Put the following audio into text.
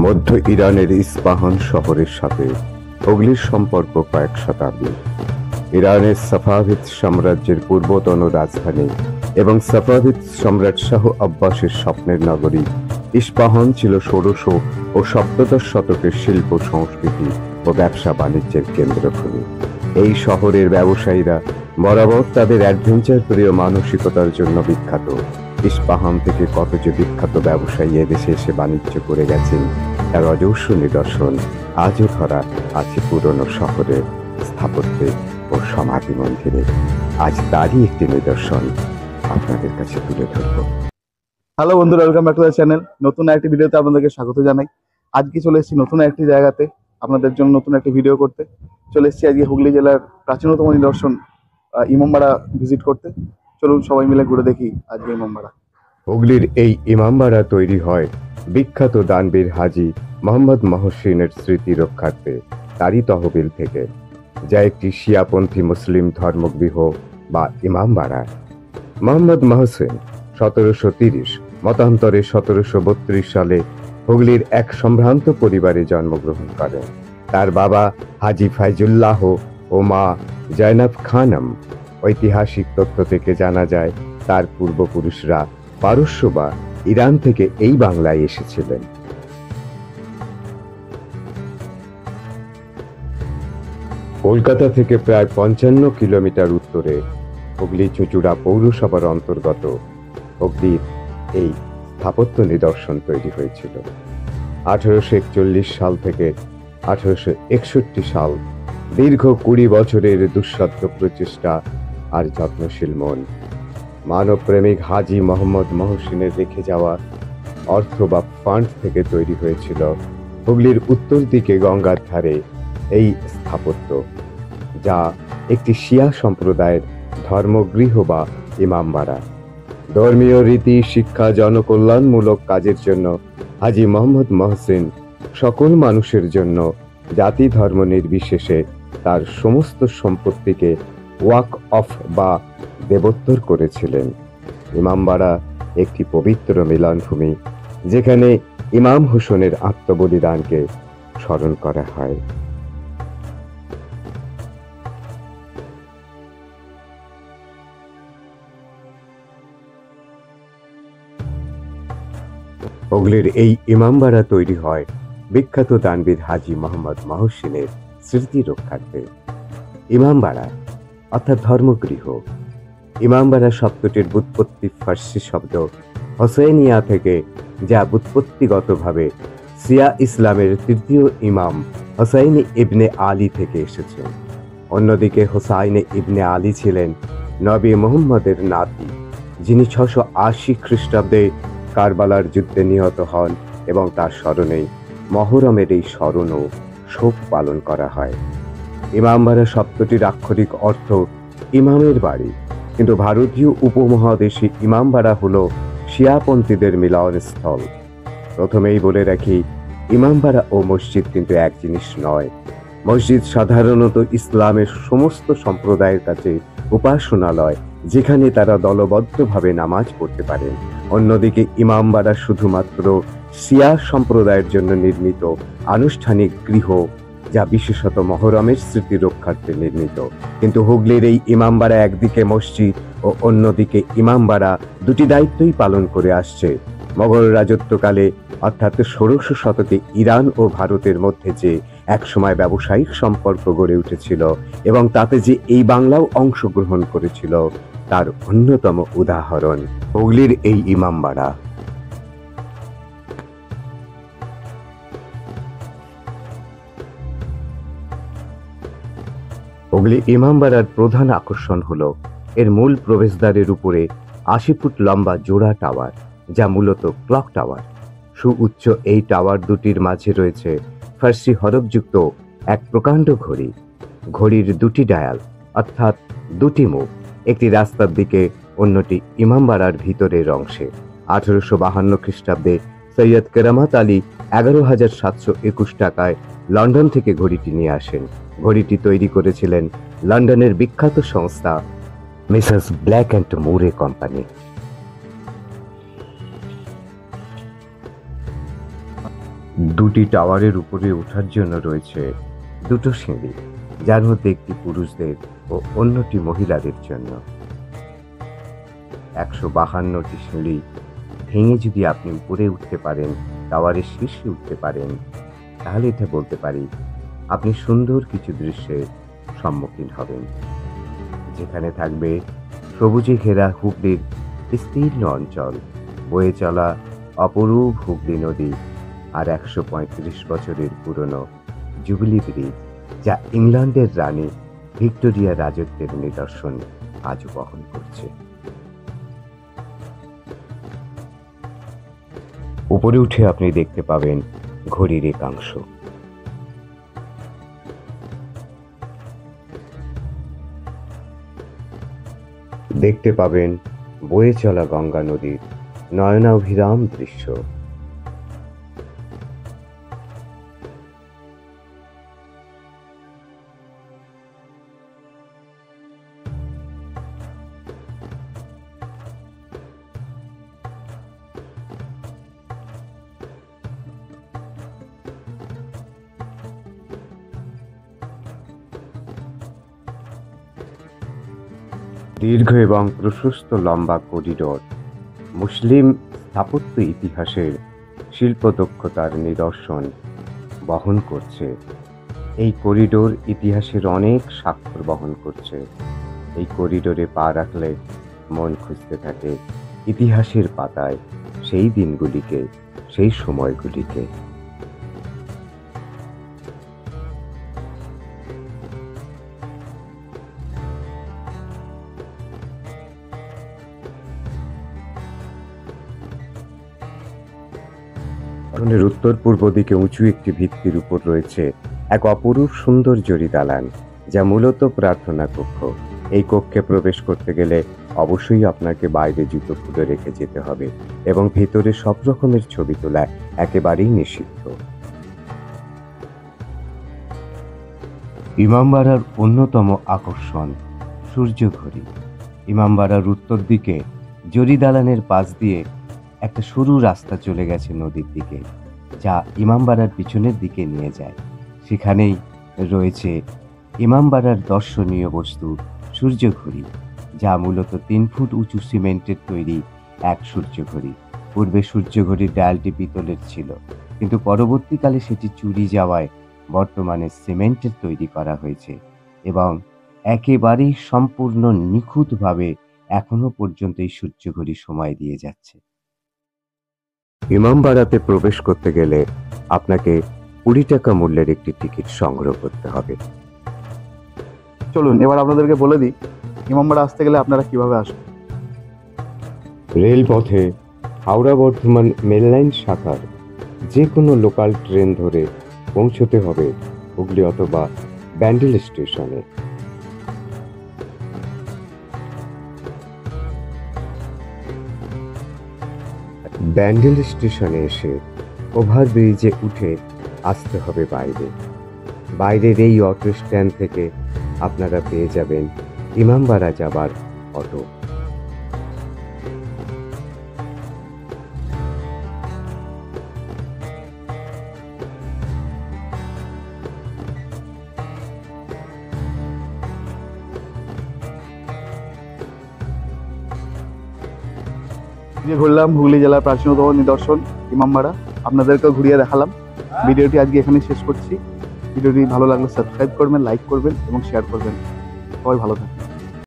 মধ্য ইরানের ইস্পাহান শহরের সাথে হুগলির সম্পর্ক কয়েক শতাব্দী। ইরানের সাফাভিদ সাম্রাজ্যের পূর্বতন রাজধানী এবং সাফাভিদ সম্রাট শাহ আব্বাসের স্বপ্নের নগরী ইস্পাহান ছিল ষোড়শ ও সপ্তদশ শতকের শিল্প সংস্কৃতি ও ব্যবসা বাণিজ্যের কেন্দ্রভূমি। এই শহরের ব্যবসায়ীরা বরাবর তাদের অ্যাডভেঞ্চার প্রিয় মানসিকতার জন্য বিখ্যাত। ইস্পাহান থেকে কত যে বিখ্যাত ব্যবসায়ী এদেশে এসে বাণিজ্য করে গেছেন তার অজস্র নিদর্শন আজও ধরা আছে পুরনো শহরের স্থাপত্যে ও সমাধি মন্দিরে। আজ তারই একটি নিদর্শন আপনাদের কাছে তুলে ধরব। হ্যালো বন্ধুরা, welcome back to the channel. নতুন একটি ভিডিওতে আপনাদেরকে স্বাগত জানাই। আজকে চলে এসেছি নতুন একটি জায়গাতে আপনাদের জন্য নতুন একটি ভিডিও করতে। চলে এসেছি আজকে হুগলি জেলার প্রাচীনতম নিদর্শন ইমামবাড়া ভিজিট করতে। চলুন সবাই মিলে ঘুরে দেখি আজকে ইমামবাড়া। হুগলির এই ইমামবাড়া তৈরি হয় বিখ্যাত দানবীর হাজী মোহাম্মদ মহসিনের স্মৃতি রক্ষার্থে তারই তহবিল থেকে, যা একটি শিয়াপন্থী মুসলিম ধর্মগৃহ বা ইমামবাড়া। মোহাম্মদ মহসিন 1730 মতান্তরে 1732 সালে হুগলির এক সম্ভ্রান্ত পরিবারে জন্মগ্রহণ করেন। তার বাবা হাজী ফাইজুল্লাহ ও মা জয়নাব খানম। ঐতিহাসিক তথ্য থেকে জানা যায় তার পূর্বপুরুষরা পারস্য বা ইরান থেকে এই বাংলায় এসেছিলেন। কলকাতা থেকে প্রায় 55 কিলোমিটার উত্তরে হুগলি চুঁচুড়া পৌরসভার অন্তর্গত হুগলির এই স্থাপত্য নিদর্শন তৈরি হয়েছিল 1841 সাল থেকে 1861 সাল। দীর্ঘ 20 বছরের দুঃসাধ্য প্রচেষ্টা আর যত্নশীল মন মানবপ্রেমিক হাজী মোহাম্মদ মহসিনের রেখে যাওয়া অর্থ বা ফান্ড থেকে তৈরি হয়েছিল হুগলির উত্তর দিকে গঙ্গার ধারে এই স্থাপত্য, যা একটি শিয়া সম্প্রদায়ের ধর্মগৃহ বা ইমামবাড়া। ধর্মীয় রীতি, শিক্ষা, জনকল্যাণমূলক কাজের জন্য হাজী মোহাম্মদ মহসিন সকল মানুষের জন্য জাতি ধর্ম নির্বিশেষে তার সমস্ত সম্পত্তিকে ওয়াক অফ বা দেবোত্তর করেছিলেন। ইমামবাড়া একটি পবিত্র মিলনভূমি, যেখানে ইমাম হোসেনের আত্মবলিদানকে স্মরণ করা হয়। হুগলির এই ইমামবাড়া তৈরি হয় বিখ্যাত দানবীর হাজী মোহাম্মদ মহসিনের স্মৃতি রক্ষার্থে। ইমামবাড়া অর্থাৎ ধর্মগৃহ। ইমামবাড়া শব্দটির ব্যুৎপত্তি ফার্সি শব্দ হোসেনিয়া থেকে, যা ব্যুৎপত্তিগতভাবে শিয়া ইসলামের তৃতীয় ইমাম হোসাইন ইবনে আলী থেকে এসেছে। অন্যদিকে হোসাইন ইবনে আলী ছিলেন নবী মুহাম্মদের নাতি, যিনি 680 খ্রিস্টাব্দে কারবালার যুদ্ধে নিহত হন এবং তার স্মরণেই মহরমের এই স্মরণ ও শোক পালন করা হয়। ইমামবাড়া শব্দটির আক্ষরিক অর্থ ইমামের বাড়ি, কিন্তু ভারতীয় উপমহাদেশে ইমামবাড়া হল শিয়াপন্থীদের মিলনস্থল। প্রথমেই বলে রাখি, ইমামবাড়া ও মসজিদ কিন্তু এক জিনিস নয়। মসজিদ সাধারণত ইসলামের সমস্ত সম্প্রদায়ের কাছে উপাসনালয়, যেখানে তারা দলবদ্ধভাবে নামাজ পড়তে পারেন। অন্যদিকে ইমামবাড়া শুধুমাত্র শিয়া সম্প্রদায়ের জন্য নির্মিত আনুষ্ঠানিক গৃহ, যা বিশেষত মহরমের স্মৃতি রক্ষার্থে নির্মিত। কিন্তু হুগলির এই ইমামবাড়া একদিকে মসজিদ ও অন্যদিকে ইমামবাড়া দুটি দায়িত্বই পালন করে আসছে। মোগল রাজত্বকালে অর্থাৎ 16শ শতকে ইরান ও ভারতের মধ্যে যে একসময় ব্যবসায়িক সম্পর্ক গড়ে উঠেছিল এবং তাতে যে এই বাংলাও অংশগ্রহণ করেছিল, তার অন্যতম উদাহরণ হুগলির এই ইমামবাড়া। হুগলি ইমামবাড়ার প্রধান আকর্ষণ হলো এর মূল প্রবেশদ্বারের উপরে 80 ফুট লম্বা জোড়া টাওয়ার, যা মূলত ক্লক টাওয়ার। সুউচ্চ এই টাওয়ার দুটির মাঝে রয়েছে ফার্সি হরফযুক্ত এক প্রকাণ্ড ঘড়ি। ঘড়ির দুটি ডায়াল অর্থাৎ দুটি মুখ, একটি রাস্তার দিকে, অন্যটি ইমামবাড়ার ভিতরের অংশে। 1852 খ্রিস্টাব্দে সৈয়দ কেরামত আলী 11,721 টাকায় লন্ডন থেকে ঘড়িটি নিয়ে আসেন। ঘড়িটি তৈরি করেছিলেন লন্ডনের বিখ্যাত সংস্থা মিসেস ব্ল্যাক অ্যান্ড মুরে কোম্পানি। দুটি টাওয়ারের উপরে ওঠার জন্য রয়েছে দুটো সিঁড়ি, যার মধ্যে একটি পুরুষদের ও অন্যটি মহিলাদের জন্য। 152টি সিঁড়ি ভেঙে যদি আপনি উপরে উঠতে পারেন, টাওয়ারের শীর্ষে উঠতে পারেন, তাহলে এটা বলতে পারি আপনি সুন্দর কিছু দৃশ্যের সম্মুখীন হবেন, যেখানে থাকবে সবুজে ঘেরা হুগলির বিস্তীর্ণ অঞ্চল, বয়ে চলা অপরূপ হুগলি নদী, আর 135 বছরের পুরনো জুবিলি ব্রিজ, যা ইংল্যান্ডের রানী ভিক্টোরিয়া রাজত্বের নিদর্শন আজও বহন করছে। উপরে উঠে আপনি দেখতে পাবেন ঘড়ির একাংশ। দেখতে পাবেন বয়ে চলা গঙ্গা নদীর নয়নাভিরাম দৃশ্য। দীর্ঘ এবং প্রশস্ত লম্বা করিডোর মুসলিম স্থাপত্য ইতিহাসের শিল্প দক্ষতার নিদর্শন বহন করছে। এই করিডোর ইতিহাসের অনেক স্বাক্ষর বহন করছে। এই করিডোরে পা রাখলে মন খুঁজতে থাকে ইতিহাসের পাতায় সেই দিনগুলিকে, সেই সময়গুলিকে। ভবনের উত্তর পূর্ব দিকে উঁচু একটি ভিত্তির উপর রয়েছে এক অপরূপ সুন্দর জরি দালান, যা মূলত প্রার্থনা কক্ষ। এই কক্ষে প্রবেশ করতে গেলে অবশ্যই আপনাকে বাইরে জুতো খুলে রেখে যেতে হবে এবং ভেতরে সব রকমের ছবি তোলা একেবারেই নিষিদ্ধ। ইমামবাড়ার অন্যতম আকর্ষণ সূর্যঘড়ি। ইমামবাড়ার উত্তর দিকে জরি দালানের পাশ দিয়ে একটা সরু রাস্তা চলে গেছে নদীর দিকে, যা ইমামবাড়ার পিছনের দিকে নিয়ে যায়। সেখানেই রয়েছে ইমামবাড়ার দর্শনীয় বস্তু সূর্যঘড়ি, যা মূলত 3 ফুট উঁচু সিমেন্টের তৈরি এক সূর্যঘড়ি। পূর্বে সূর্যঘড়ির ডায়ালটি পিতলের ছিল, কিন্তু পরবর্তীকালে সেটি চুরি যাওয়ায় বর্তমানে সিমেন্টের তৈরি করা হয়েছে এবং একেবারেই সম্পূর্ণ নিখুঁতভাবে এখনো পর্যন্ত এই সূর্যঘড়ি সময় দিয়ে যাচ্ছে। ইমামবাড়াতে প্রবেশ করতে গেলে আপনাকে 20 টাকা মূল্যের একটি টিকিট সংগ্রহ করতে হবে। চলুন এবার আপনাদেরকে বলে দিই ইমামবাড়া আসতে গেলে আপনারা কিভাবে আসবেন। রেলপথে হাওড়া বর্ধমান মেললাইন শাখার যে কোনো লোকাল ট্রেন ধরে পৌঁছতে হবে হুগলি অথবা ব্যান্ডেল স্টেশনে। ব্যান্ডেল স্টেশনে এসে ওভারব্রিজে উঠে আসতে হবে বাইরে। বাইরের এই অটো স্ট্যান্ড থেকে আপনারা পেয়ে যাবেন ইমামবাড়া যাবার অটো। যে ঘুরলাম হুগলি জেলার প্রাচীনতম নিদর্শন ইমামবাড়া, আপনাদেরকে ঘুরিয়ে দেখালাম। ভিডিওটি আজকে এখানে শেষ করছি। ভিডিওটি ভালো লাগলে সাবস্ক্রাইব করবেন, লাইক করবেন এবং শেয়ার করবেন। সবাই ভালো থাকবেন।